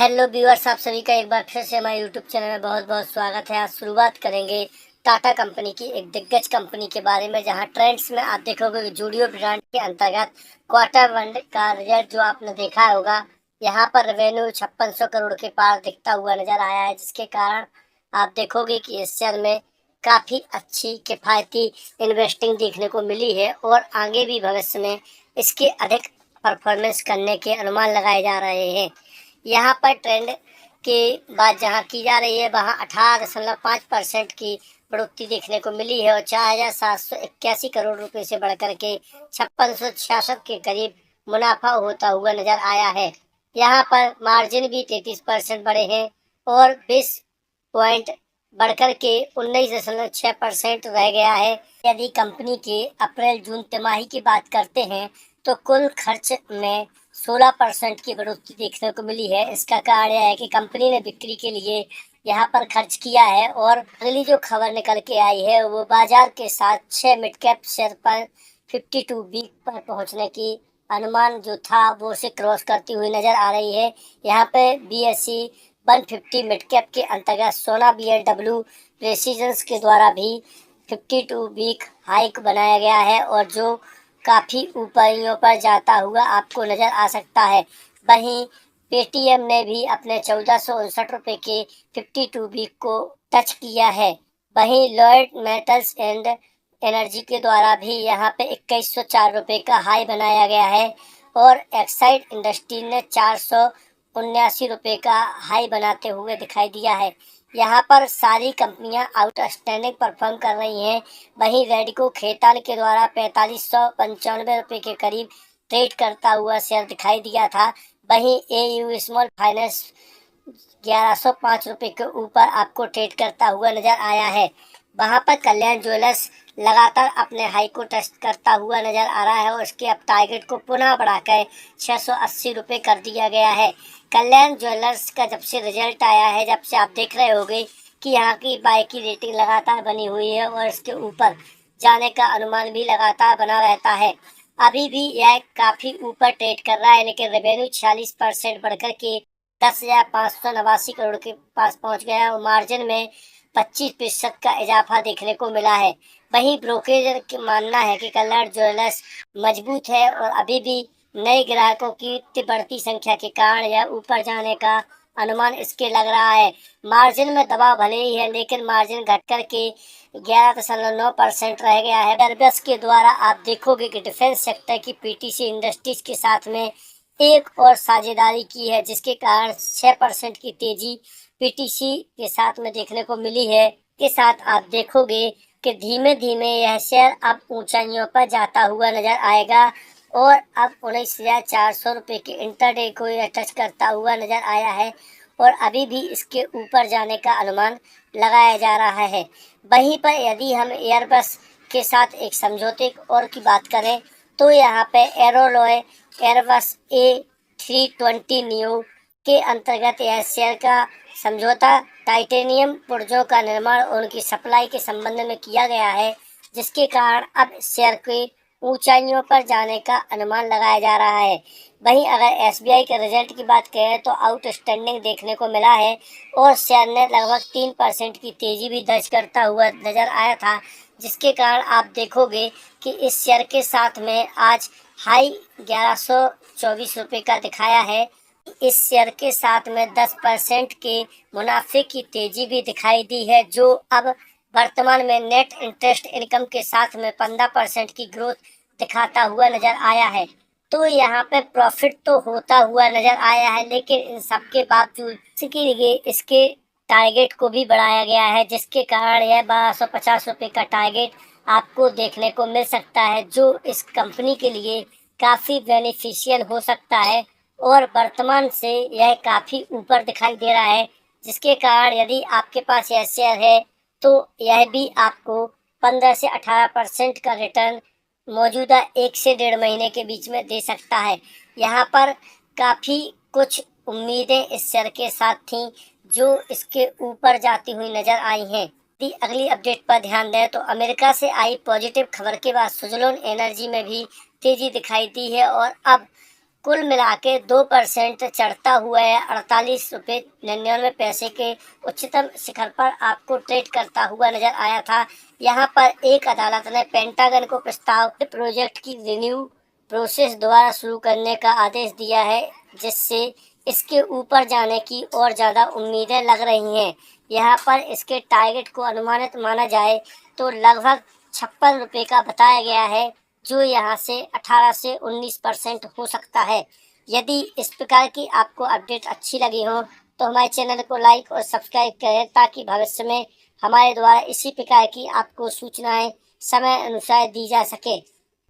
Hello viewers, आप सभी का एक बार फिर से हमारे यूट्यूब चैनल में बहुत बहुत स्वागत है। आज शुरुआत करेंगे टाटा कंपनी की, एक दिग्गज कंपनी के बारे में, जहां ट्रेंड्स में आप देखोगे कि जूडियो ब्रांड के अंतर्गत क्वार्टर वन का रिजल्ट जो आपने देखा होगा, यहां पर रेवेन्यू 5600 करोड़ के पार दिखता हुआ नजर आया है, जिसके कारण आप देखोगे कि इस शेयर में काफ़ी अच्छी किफ़ायती इन्वेस्टिंग देखने को मिली है और आगे भी भविष्य में इसके अधिक परफॉर्मेंस करने के अनुमान लगाए जा रहे हैं। यहाँ पर ट्रेंड के बात जहाँ की जा रही है, वहाँ 18.5% की बढ़ोतरी देखने को मिली है और 4,781 करोड़ रुपए से बढ़कर के 5666 के करीब मुनाफा होता हुआ नजर आया है। यहाँ पर मार्जिन भी 33% बढ़े हैं और 20 पॉइंट बढ़कर के 19.6% रह गया है। यदि कंपनी के अप्रैल जून तिमाही की बात करते हैं तो कुल खर्च में 16% की बढ़ोतरी देखने को मिली है। इसका कारण यह है कि कंपनी ने बिक्री के लिए यहाँ पर खर्च किया है और अगली जो खबर निकल के आई है वो बाजार के साथ 6 मिड कैप शेयर पर 52 वीक पर पहुंचने की अनुमान जो था वो उसे क्रॉस करती हुई नजर आ रही है। यहाँ पे BSE 150 मिड कैप के अंतर्गत सोना BLW प्रेसिजन्स के द्वारा भी 52 वीक हाइक बनाया गया है और जो काफ़ी ऊपरियों पर जाता हुआ आपको नज़र आ सकता है। वहीं पेटीएम ने भी अपने 1459 रुपये के 52 वीक को टच किया है। वहीं लॉयड मेटल्स एंड एनर्जी के द्वारा भी यहाँ पे 2104 रुपये का हाई बनाया गया है और एक्साइड इंडस्ट्री ने 479 रुपये का हाई बनाते हुए दिखाई दिया है। यहाँ पर सारी कंपनियां आउटस्टैंडिंग परफॉर्म कर रही हैं। वहीं रेडको खेतान के द्वारा 4595 रुपये के करीब ट्रेड करता हुआ शेयर दिखाई दिया था। वहीं AU स्मॉल फाइनेंस 1105 रुपये के ऊपर आपको ट्रेड करता हुआ नजर आया है। वहां पर कल्याण ज्वेलर्स लगातार अपने हाई को टेस्ट करता हुआ नजर आ रहा है और उसके अब टारगेट को पुनः बढ़ाकर 680 रुपये कर दिया गया है। कल्याण ज्वेलर्स का जब से रिजल्ट आया है, जब से आप देख रहे होंगे कि यहाँ की बाय की रेटिंग लगातार बनी हुई है और इसके ऊपर जाने का अनुमान भी लगातार बना रहता है। अभी भी यह काफ़ी ऊपर ट्रेड कर रहा है, लेकिन रेवेन्यू 46% बढ़कर के 10,589 करोड़ के पास पहुंच गया है और मार्जिन में 25% का इजाफा देखने को मिला है। वहीं ब्रोकरेज का मानना है कि कल्याण ज्वेलर्स मजबूत है और अभी भी नए ग्राहकों की बढ़ती संख्या के कारण यह ऊपर जाने का अनुमान इसके लग रहा है। मार्जिन में दबाव भले ही है, लेकिन मार्जिन घट कर के 11.9% रह गया है। एयरबस के द्वारा आप देखोगे कि डिफेंस सेक्टर की PTC इंडस्ट्रीज के साथ में एक और साझेदारी की है, जिसके कारण 6% की तेजी PTC के साथ में देखने को मिली है। के साथ आप देखोगे कि धीमे धीमे यह शेयर अब ऊंचाइयों पर जाता हुआ नजर आएगा और अब 19,400 रुपये के इंटरडे को यह टच करता हुआ नजर आया है और अभी भी इसके ऊपर जाने का अनुमान लगाया जा रहा है। वहीं पर यदि हम एयरबस के साथ एक समझौते और की बात करें तो यहाँ पे एरोलॉय एयरबस A320 न्यू के अंतर्गत यह शेयर का समझौता टाइटेनियम पुर्जों का निर्माण और उनकी सप्लाई के संबंध में किया गया है, जिसके कारण अब शेयर के ऊंचाइयों पर जाने का अनुमान लगाया जा रहा है। वहीं अगर SBI के रिजल्ट की बात करें तो आउटस्टैंडिंग देखने को मिला है और शेयर ने लगभग 3% की तेजी भी दर्ज करता हुआ नजर आया था, जिसके कारण आप देखोगे कि इस शेयर के साथ में आज हाई 1124 रुपये का दिखाया है। इस शेयर के साथ में 10% के मुनाफे की तेजी भी दिखाई दी है, जो अब वर्तमान में नेट इंटरेस्ट इनकम के साथ में 15% की ग्रोथ दिखाता हुआ नजर आया है। तो यहाँ पे प्रॉफिट तो होता हुआ नजर आया है, लेकिन इन सब के बावजूद इसके लिए इसके टारगेट को भी बढ़ाया गया है, जिसके कारण यह 1250 रुपये का टारगेट आपको देखने को मिल सकता है, जो इस कंपनी के लिए काफ़ी बेनिफिशियल हो सकता है और वर्तमान से यह काफ़ी ऊपर दिखाई दे रहा है, जिसके कारण यदि आपके पास यह शेयर है तो यह भी आपको 15 से 18% का रिटर्न मौजूदा 1 से 1.5 महीने के बीच में दे सकता है। यहाँ पर काफ़ी कुछ उम्मीदें इस शेयर के साथ थीं जो इसके ऊपर जाती हुई नजर आई हैं। यदि अगली अपडेट पर ध्यान दें तो अमेरिका से आई पॉजिटिव खबर के बाद सुजलोन एनर्जी में भी तेजी दिखाई दी है और अब कुल मिला के 2% चढ़ता हुआ है 48 रुपये 99 पैसे के उच्चतम शिखर पर आपको ट्रेड करता हुआ नजर आया था। यहाँ पर एक अदालत ने पेंटागन को प्रस्ताव प्रोजेक्ट की रिन्यू प्रोसेस दोबारा शुरू करने का आदेश दिया है, जिससे इसके ऊपर जाने की और ज़्यादा उम्मीदें लग रही हैं। यहाँ पर इसके टारगेट को अनुमानित माना जाए तो लगभग 56 रुपये का बताया गया है, जो यहाँ से 18 से 19% हो सकता है। यदि इस प्रकार की आपको अपडेट अच्छी लगी हो तो हमारे चैनल को लाइक और सब्सक्राइब करें, ताकि भविष्य में हमारे द्वारा इसी प्रकार की आपको सूचनाएं समय अनुसार दी जा सके।